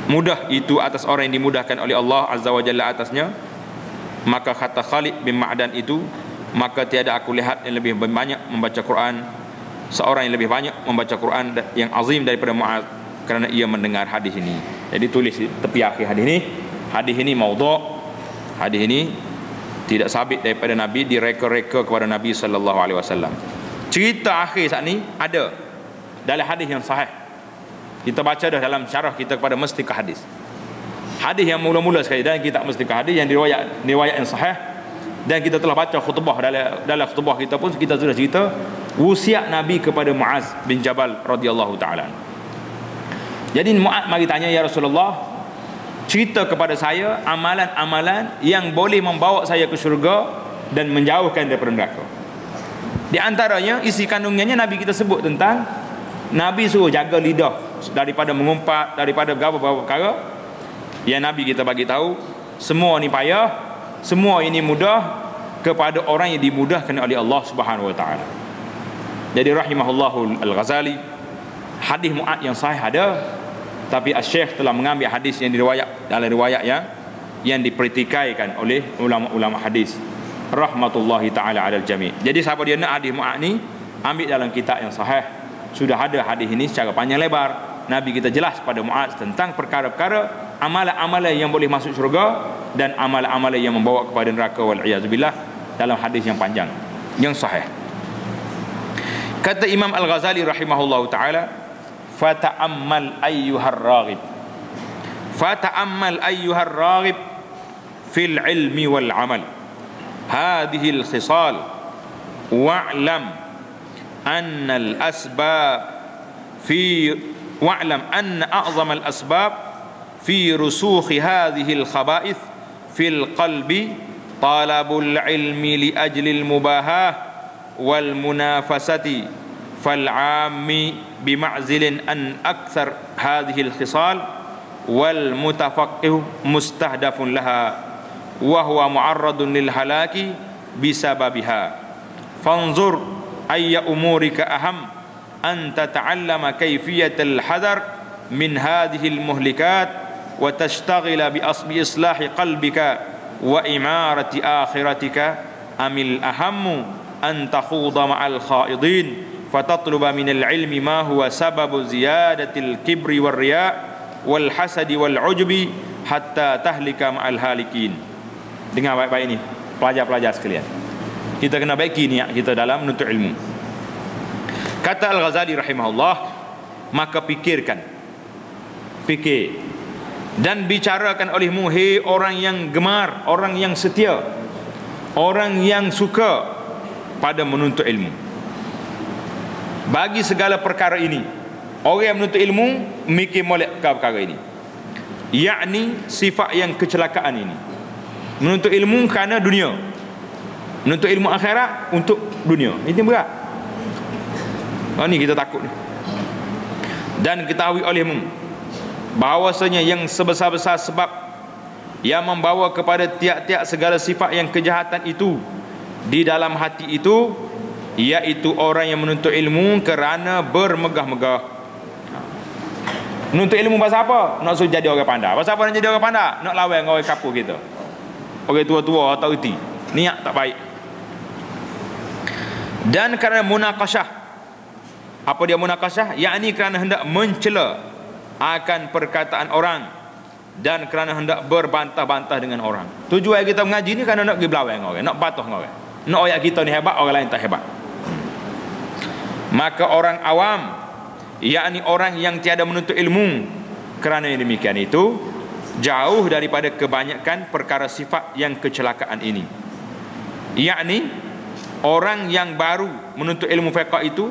mudah itu atas orang yang dimudahkan oleh Allah Azza wa Jalla atasnya. Maka kata Khalid bin Ma'dan itu, maka tiada aku lihat yang lebih banyak membaca Quran, seorang yang lebih banyak membaca Quran yang azim daripada Mu'adz, kerana ia mendengar hadis ini. Jadi tulis di tepi akhir hadis ini maudhu', hadis ini tidak sabit daripada Nabi, direka-reka kepada Nabi sallallahu alaihi wasallam. Cerita akhir saat ni ada dalam hadis yang sahih. Kita baca dah dalam syarah kita kepada Mustikah Hadis. Hadis yang mula-mula sekali dalam kitab Mustikah Hadis yang riwayat yang sahih, dan kita telah baca khutbah dalam khutbah kita pun kita sudah cerita wasiat Nabi kepada Mu'adz bin Jabal radhiyallahu taala. Jadi Mu'adz mari tanya, ya Rasulullah, cerita kepada saya amalan-amalan yang boleh membawa saya ke syurga dan menjauhkan daripada neraka. Di antaranya isi kandungnya Nabi kita sebut tentang Nabi suruh jaga lidah daripada mengumpat, daripada beberapa perkara. Yang Nabi kita bagi tahu, semua ni payah, semua ini mudah kepada orang yang dimudahkan oleh Allah Subhanahu wa taala. Jadi rahimahullahu al-Ghazali, hadis Mu'adz yang sahih ada, tapi Asy-Syaikh telah mengambil hadis yang dalam riwayat yang dipertikaikan oleh ulama-ulama hadis rahmatullahi taala alal jami'. Jadi siapa dia nak hadis Mu'adz ni, ambil dalam kitab yang sahih. Sudah ada hadis ini secara panjang lebar. Nabi kita jelas pada Mu'adz tentang perkara-perkara amalan-amalan yang boleh masuk syurga dan amalan-amalan yang membawa kepada neraka wal iyaz billah dalam hadis yang panjang yang sahih. Kata Imam Al-Ghazali rahimahullahu taala, fata'ammal ayyuhar raghib, fata'ammal ayyuhar raghib fil ilmi wal amal hadhihi al khisal wa'lam anna al asbab fi wa'lam anna a'zama al asbab fi rusukh hadhihi al khaba'ith fil qalbi talabul ilmi li ajli al mubahah wal munafasati fal 'ammi bima'zilin an akthar hadhihi al khisal wal mutafaqqih mustahdafun laha wa huwa mu'arradun lil halaki bisababiha fanzur ayya umurika aham an tata'allama kayfiyatal hadar min hadhihi al muhlikat wa tashtaghila bi islahi qalbika wa imarati akhiratika amil ahammu an takhuda ma'al khaidin fatatluba min al ilmi ma huwa sababu ziyadatil kibri war riya wal hasadi wal ujbi hatta tahlika ma'al halikin. Dengar baik-baik ni pelajar-pelajar sekalian, kita kena baiki niat kita dalam menuntut ilmu. Kata Al-Ghazali rahimahullah, maka fikir dan bicarakan olehmu, hei orang yang gemar, orang yang setia, orang yang suka pada menuntut ilmu, bagi segala perkara ini. Orang yang menuntut ilmu mikir molek perkara ini, yakni sifat yang kecelakaan ini. Menuntut ilmu kerana dunia, menuntut ilmu akhirat untuk dunia, ini berat. Ini kita takut ni. Dan ketahui olehmu bahawasanya yang sebesar-besar sebab yang membawa kepada tiap-tiap segala sifat yang kejahatan itu di dalam hati itu, iaitu orang yang menuntut ilmu kerana bermegah-megah. Menuntut ilmu pasal apa? Nak suruh jadi orang pandai. Pasal apa nak jadi orang pandai? Nak lawan dengan orang kapur kita, orang tua-tua atau erti. Niat tak baik. Dan kerana munaqasyah. Apa dia munaqasyah? Yakni kerana hendak mencela akan perkataan orang dan kerana hendak berbantah-bantah dengan orang. Tujuan kita mengaji ni kerana nak pergi berlawan dengan orang, nak bantah dengan orang, nak ayat kita ni hebat, orang lain tak hebat. Maka orang awam, yakni orang yang tiada menuntut ilmu, kerana yang demikian itu jauh daripada kebanyakan perkara sifat yang kecelakaan ini. Yakni orang yang baru menuntut ilmu fiqh itu,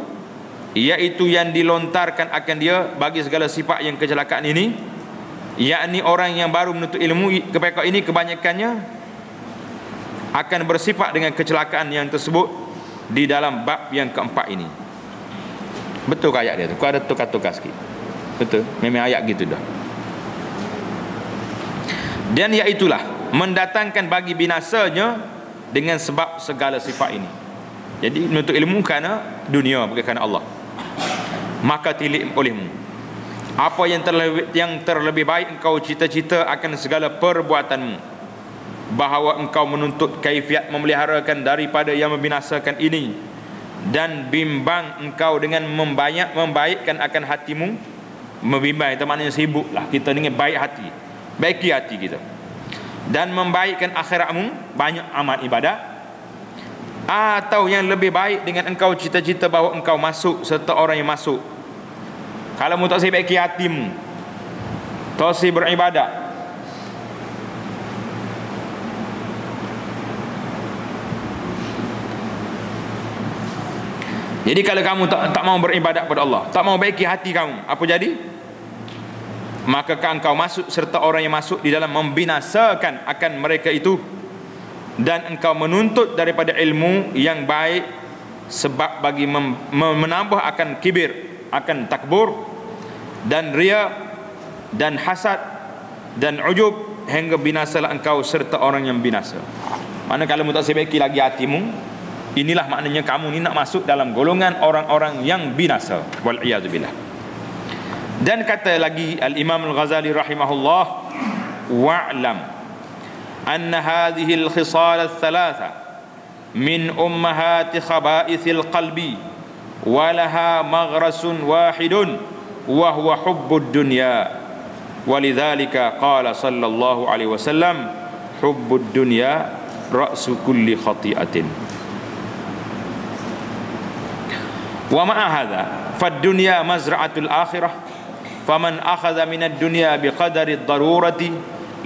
iaitu yang dilontarkan akan dia bagi segala sifat yang kecelakaan ini, yakni orang yang baru menuntut ilmu keperkara ini kebanyakannya akan bersifat dengan kecelakaan yang tersebut di dalam bab yang keempat ini. Betul ke ayat dia tu? Kau ada tukar-tukar sikit. Betul, memang ayat gitu dah. Dan iaitulah mendatangkan bagi binasanya dengan sebab segala sifat ini. Jadi menuntut ilmu kerana dunia, bukan kerana Allah. Maka tilik olehmu apa yang terlebih baik engkau cita-cita akan segala perbuatanmu, bahawa engkau menuntut kaifiat memeliharakan daripada yang membinasakan ini, dan bimbang engkau dengan membaikkan akan hatimu. Membimbang itu maknanya sibuklah kita dengan baik hati, baiki hati kita, dan membaikkan akhiratmu, banyak amal ibadah. Atau yang lebih baik dengan engkau cita-cita bahawa engkau masuk serta orang yang masuk. Kalau mu tak baiki hatimu, tak beribadat, jadi kalau kamu tak mau beribadat kepada Allah, tak mau baiki hati kamu, apa jadi? Maka engkau masuk serta orang yang masuk di dalam membinasakan akan mereka itu, dan engkau menuntut daripada ilmu yang baik sebab bagi menambah akan kibir, akan takbur dan riya dan hasad dan ujub, hingga binasalah engkau serta orang yang binasa. Mana kalau mu tak sebaiki lagi hatimu, inilah maknanya kamu ni nak masuk dalam golongan orang-orang yang binasa, wal iyad billah. Dan kata lagi Al-Imam Al-Ghazali rahimahullah, wa'lam anna hadhihi al-khisal al-thalatha min ummahati khaba'ithil qalbi wa laha maghrasun wahidun wa huwa hubbud dunya, walidhalika qala sallallahu alaihi wasallam hubbud dunya ra'su kulli khati'atin. Wa ma'a hadha fad-dunya mazra'atul akhirah, faman akhadha minad dunya biqadari ad-darurati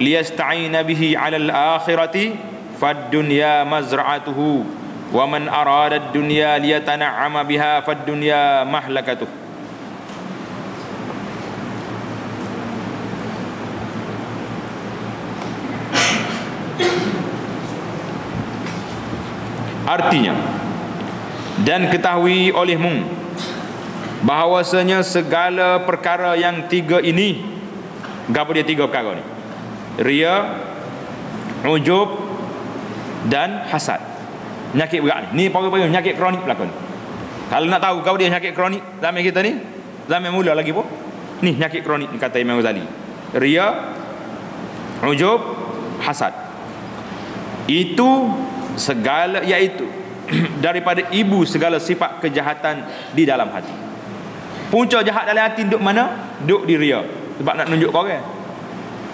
liyasta'ina bihi 'ala al-akhirati fad-dunya mazra'atuhu, wa man arada ad-dunya liyatana'ama biha fad-dunya mahlakatuh. Artinya, dan ketahui olehmu bahawasanya segala perkara yang tiga ini, apa dia tiga perkara ni? Riya, ujub dan hasad. Penyakit berat ni. Ni pagi-pagi penyakit kronik berlaku ni. Kalau nak tahu kau dia penyakit kronik zaman kita ni, zaman mula lagi pun, ni penyakit kronik ni kata Imam Ghazali. Riya, ujub, hasad. Itu segala, iaitu daripada ibu segala sifat kejahatan di dalam hati. Punca jahat dalam hati duduk mana? Duduk di riya, sebab nak tunjuk kau orang.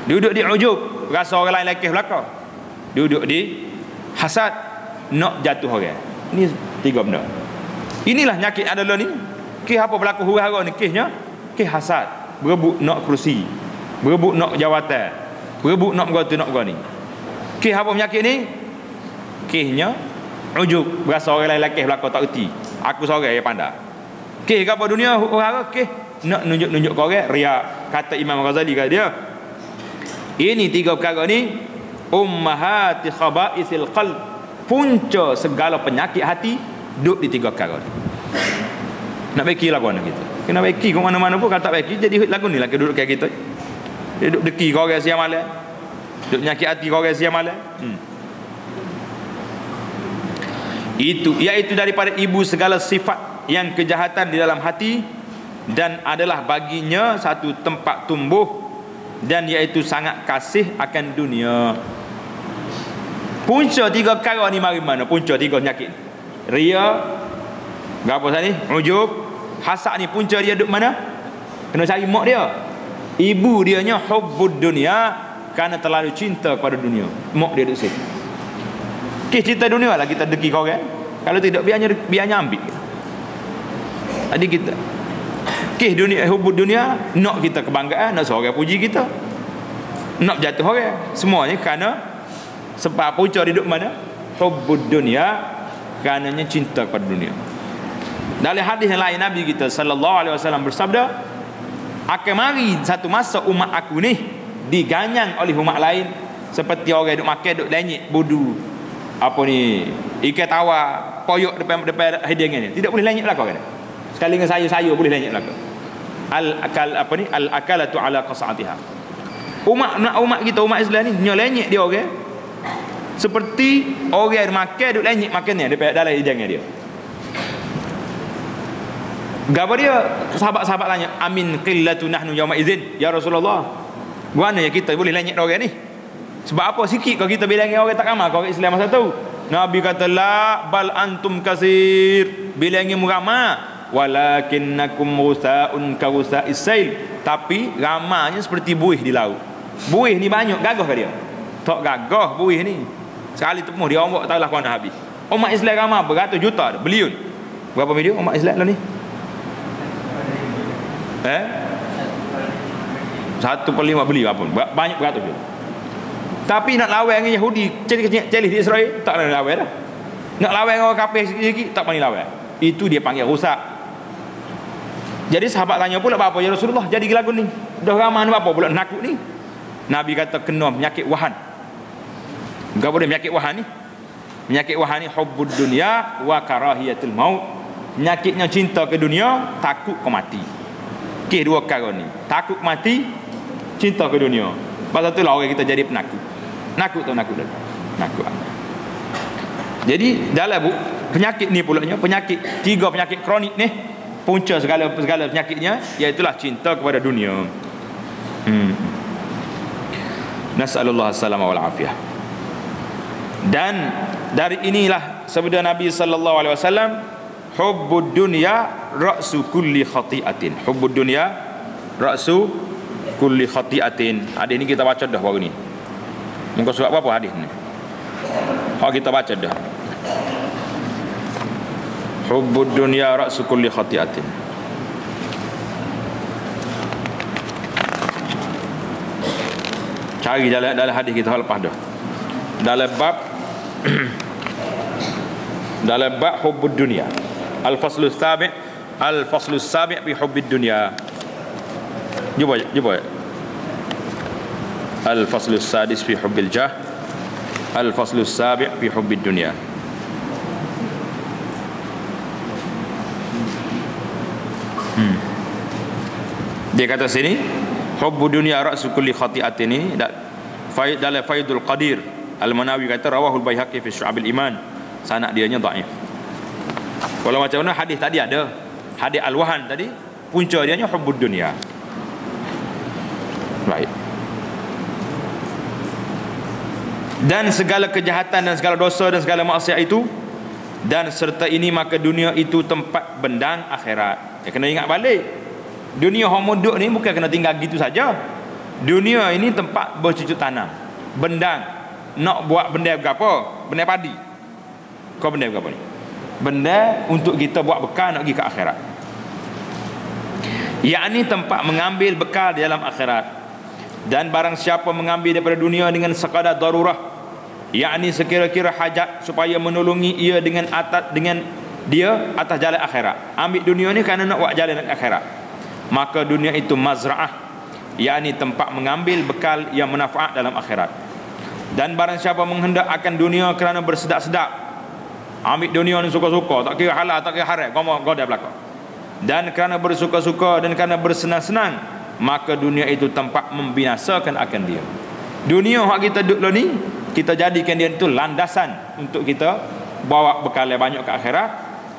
Duduk di ujub, rasa orang lain lekeh belakang. Duduk di hasad, nak jatuh orang. Ini tiga benda. Inilah nyakit adalah ni. Kes apa berlaku huru-hara ni? Kesnya kes hasad, berebut nak kerusi, berebut nak jawatan, berebut nak bergatu nak berani. Kes apa penyakit ni? Kesnya ujub, berasa orang lain lekeh belakang tak erti, aku seorang yang pandai. Kes ke apa dunia huru-hara? Kes nak nunjuk-nunjuk kau orang, riya. Kata Imam Ghazali, kata dia, ini tiga perkara ni ummahati khaba'ithil qalb, punca segala penyakit hati duduk di tiga perkara ni. Nak baiki lagu mana kita? Kena baiki ke mana-mana pun, kalau tak baiki jadi lagu ni lah duduk kayak kita. Dia duduk deki kau orang siang malam, duduk penyakit hati kau orang siang malam. Itu iaitu daripada ibu segala sifat yang kejahatan di dalam hati, dan adalah baginya satu tempat tumbuh, dan iaitu sangat kasih akan dunia. Punca tiga perkara ni mari mana? Punca tiga penyakit. Riya, apa tadi? Ujub, hasad ni punca dia duduk mana? Kena cari mak dia. Ibu dia nya hubbud dunia, kerana terlalu cinta kepada dunia. Mak dia duduk situ. Kes cinta dunia lah kita deki kau kan. Kalau tidak biarnya ambil. Jadi kita kes dunia, hubbud dunia, nak kita kebanggaan, nak seorang puji kita, nak jatuh orang, semuanya kerana sebab punca dia duduk mana? Hubbud dunia, kerananya cinta kepada dunia. Dalam hadis yang lain Nabi kita sallallahu alaihi wasallam bersabda, akan mari satu masa umat aku ni diganyang oleh umat lain, seperti orang duk makan duk lenyek budu apa ni ikan tawar poyok depan hidangan ni, tidak boleh lenyek belaka kan. Sekali dengan sayur boleh lenyek belaka. Al akalatu ala qas'atiha. Umat kita, umat Islam ni lenyek dia orang, seperti orang yang makan duk lenyek makannya depan dalam hidangan dia. Gapo dia? Sahabat-sahabat tanya, amin qillatu nahnu yauma idzin ya Rasulullah. Guana ya kita boleh lenyek orang ni? Sebab apa sikit kalau kita bilangi orang tak ramai kalau orang Islam masa tu. Nabi kata la bal antum kasir, bilangi ramai, walakinnakum ghusaun ka ghusa'is sail, tapi ramanya seperti buih di laut. Buih ni banyak gagah ke dia? Tak gagah buih ni. Sekali temuh dia ombak taklah kuana habis. Umat Islam ramai beratus juta dah, bilion. Berapa milion umat Islam lah ni? 1/5 beli apa pun. Banyak beratus juta. Tapi nak lawan dengan Yahudi celih di Israel tak ada lawan dah. Nak lawan dengan orang kafir sikit tak pandai lawan. Itu dia panggil rusak. Jadi sahabat tanya pula, apa ya Rasulullah jadi lagu ni? Dah ramai ni apa pula nakut ni? Nabi kata kena penyakit wahan. Enggak boleh penyakit wahan ni. Penyakit wahan ni hubbud dunya wa karahiyatul maut. Penyakitnya cinta ke dunia, takut kau mati. Kes dua perkara ni. Takut mati, cinta ke dunia. Pasal itulah orang kita jadi penakut. Nakut. Nakut. Jadi dalam penyakit ni pulanya, tiga penyakit kronik ni, punca segala penyakitnya iaitulah cinta kepada dunia. Nas'alullah as-salama wal afiyah. Dan dari inilah sabda Nabi sallallahu alaihi wasallam, hubbud dunya ra'su kulli khati'atin. Hubbud dunya ra'su kulli khati'atin. Hadis ni kita baca dah baru ni. Muka surat apa hadis ni? Kita baca dah. Hubbud dunya ra'su kulli khati'atin. Cari dalam hadis kita lepas dah. Dalam bab hubbud dunya. Al-faslus sabi' fi hubbid dunya. Jumpa. Al-faslus sadis fi hubbil jah. Al-faslus sabi' fi hubbid dunya. Dia kata sini hubbud dunya ra'su kulli khati'atin, ini dalam Faidul Qadir Al-Manawi kata rawahul Baihaqi fi Syu'abil Iman. Sanad dia nya dhaif. Kalau macam mana hadis tadi ada. Hadis Al-Wahan tadi punca dia nya hubbud dunya. Baik. Dan segala kejahatan dan segala dosa dan segala maksiat itu, dan serta ini maka dunia itu tempat bendang akhirat. Ya, kena ingat balik. Dunia homo duk ni bukan kena tinggal gitu saja. Dunia ini tempat bercucuk tanam, bendang. Nak buat benda berapa? Benda padi. Kau benda berapa ni? Benda untuk kita buat bekal nak pergi ke akhirat. Yakni tempat mengambil bekal di dalam akhirat. Dan barang siapa mengambil daripada dunia dengan sekadar darurah, yakni sekira-kira hajat supaya menolongi ia dengan dia atas jalan akhirat. Ambil dunia ni kerana nak buat jalan akhirat. Maka dunia itu mazra'ah, yakni tempat mengambil bekal yang manfaat dalam akhirat. Dan barang siapa menghendak akan dunia kerana bersedak-sedak, ambil dunia ni suka-suka, tak kira halal tak kira haram, kau dah belakang. Dan kerana bersuka-suka dan kerana bersenang-senang, maka dunia itu tempat membinasakan akan dia. Dunia hak kita duduk ni, kita jadikan dia itu landasan untuk kita bawa bekal yang banyak ke akhirat,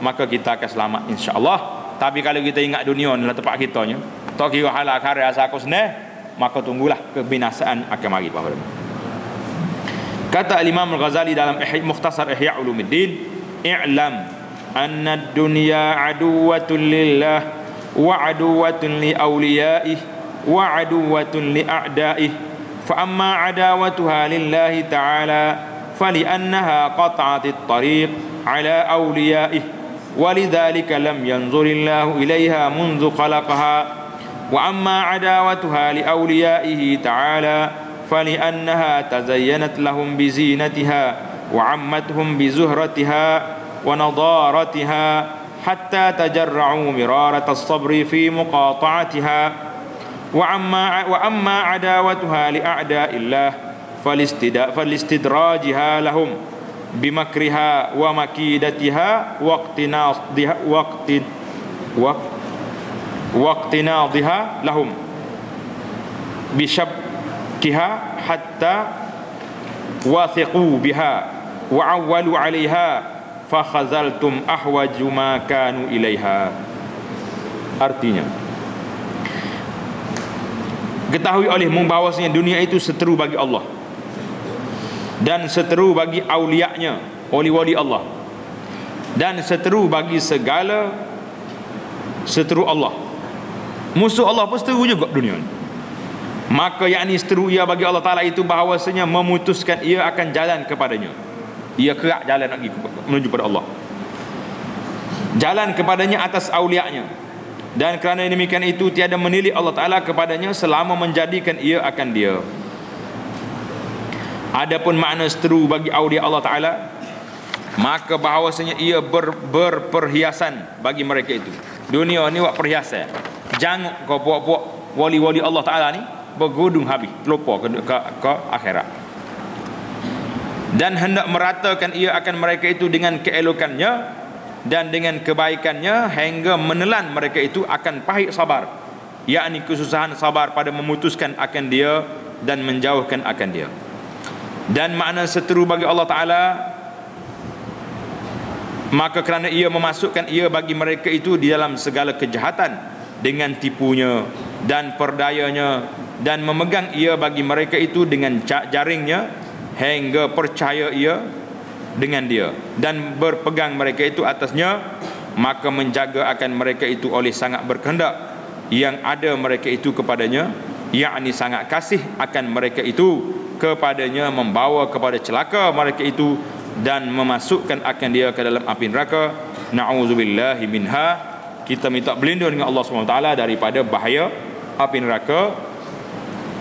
maka kita akan selamat insya-Allah. Tapi kalau kita ingat dunia ni lah tempat kita nya, tak kira halal haram asal aku senang, maka tunggulah kebinasaan akan mari pada. Kata Imam Al-Ghazali dalam Mukhtasar Ihya Ulumuddin, i'lam anna ad-dunya aduwwatun lillah wa aduwwatun li awliya'ih wa aduwwatun li a'da'ih, fa amma adawatuha lillahi ta'ala fali'annaha qat'atit tariq ala awliya'ih wa lidzalika lam yanzurillahu ilaiha munzu khalaqaha, wa amma adawatuha li awliya'ihi ta'ala فلأنها تزينت لهم بزينتها وعمتهم بزهرتها ونضارتها حتى تجرعوا مرارة الصبر في مقاطعتها wa amma adawatuha li a'da'illah falistidrajiha lahum bimakriha wa makidatiha waqtinadhiha lahum bishabkiha hatta wathiqu biha wa awwalu 'alaiha fa khazaltum ahwaju ma kanu ilaiha. Artinya, ketahui olehmu bahwasanya dunia itu seteru bagi Allah dan seteru bagi aulianya, wali-wali Allah, dan seteru bagi segala seteru Allah. Musuh Allah pun seteru juga dunia ni. Maka yakni seteru ia bagi Allah Ta'ala itu bahawasanya memutuskan ia akan jalan kepadanya. Ia kerak jalan lagi menuju pada Allah, jalan kepadanya atas aulianya. Dan kerana demikian itu tiada menilik Allah Ta'ala kepadanya selama menjadikan ia akan dia. Adapun makna seteru bagi aulia Allah Ta'ala, maka bahawasanya ia berperhiasan bagi mereka itu. Dunia ni buat perhiasan. Jangan kau buat wali-wali Allah Ta'ala ni bergudung habis, terlupa ke akhirat. Dan hendak meratakan ia akan mereka itu dengan keelokannya dan dengan kebaikannya, hingga menelan mereka itu akan pahit sabar, yakni kesusahan sabar pada memutuskan akan dia dan menjauhkan akan dia. Dan makna seteru bagi Allah Ta'ala, maka kerana ia memasukkan ia bagi mereka itu di dalam segala kejahatan dengan tipunya dan perdayanya, dan memegang ia bagi mereka itu dengan jaringnya hingga percaya ia dengan dia dan berpegang mereka itu atasnya, maka menjaga akan mereka itu oleh sangat berkehendak yang ada mereka itu kepadanya, yakni sangat kasih akan mereka itu kepadanya, membawa kepada celaka mereka itu dan memasukkan akan dia ke dalam api neraka. Na'udzubillahi minha. Kita minta berlindung dengan Allah SWT daripada bahaya api neraka,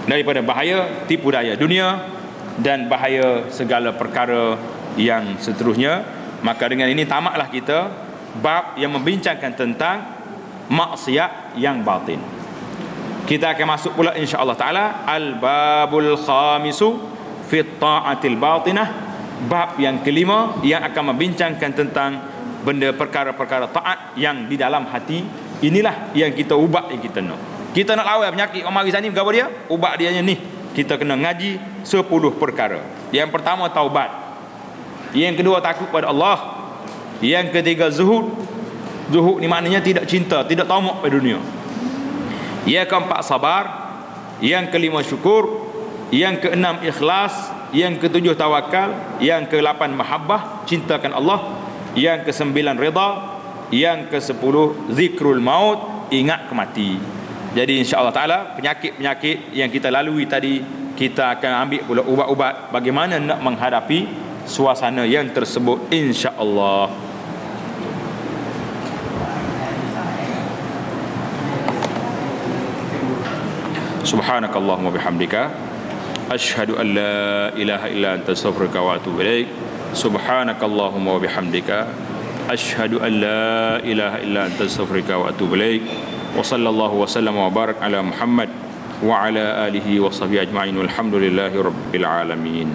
daripada bahaya tipu daya dunia dan bahaya segala perkara yang seterusnya. Maka dengan ini tamatlah kita bab yang membincangkan tentang maksiat yang batin. Kita akan masuk pula insya-Allah taala al-babul khamisu fi ta'atil batinah, bab yang kelima yang akan membincangkan tentang benda perkara-perkara taat yang di dalam hati. Inilah yang kita ubat, yang kita nak. Kita nak lawan penyakit orang mari sini berapa dia? Ubat dia ni. Kita kena ngaji 10 perkara. Yang pertama taubat. Yang kedua takut pada Allah. Yang ketiga zuhud. Zuhud ni maknanya tidak cinta, tidak tamak pada dunia. Yang keempat sabar. Yang kelima syukur. Yang keenam ikhlas. Yang ketujuh tawakal. Yang ke-8 mahabbah, cintakan Allah. Yang ke-9 rida. Yang ke-10 zikrul maut, ingat kemati. Jadi insya-Allah taala penyakit-penyakit yang kita lalui tadi, kita akan ambil pula ubat-ubat bagaimana nak menghadapi suasana yang tersebut insya-Allah. Subhanakallahumma bihamdika asyhadu an la ilaha illa anta astaghfiruka wa atubu ilaik. Subhanakallahumma wa bihamdika asyhadu an la ilaha illa anta astaghfiruka wa atubu ilaik. Wa sallallahu wa sallam wa barak ala Muhammad wa ala alihi wa sahbihi ajma'in walhamdulillahi rabbil alamin.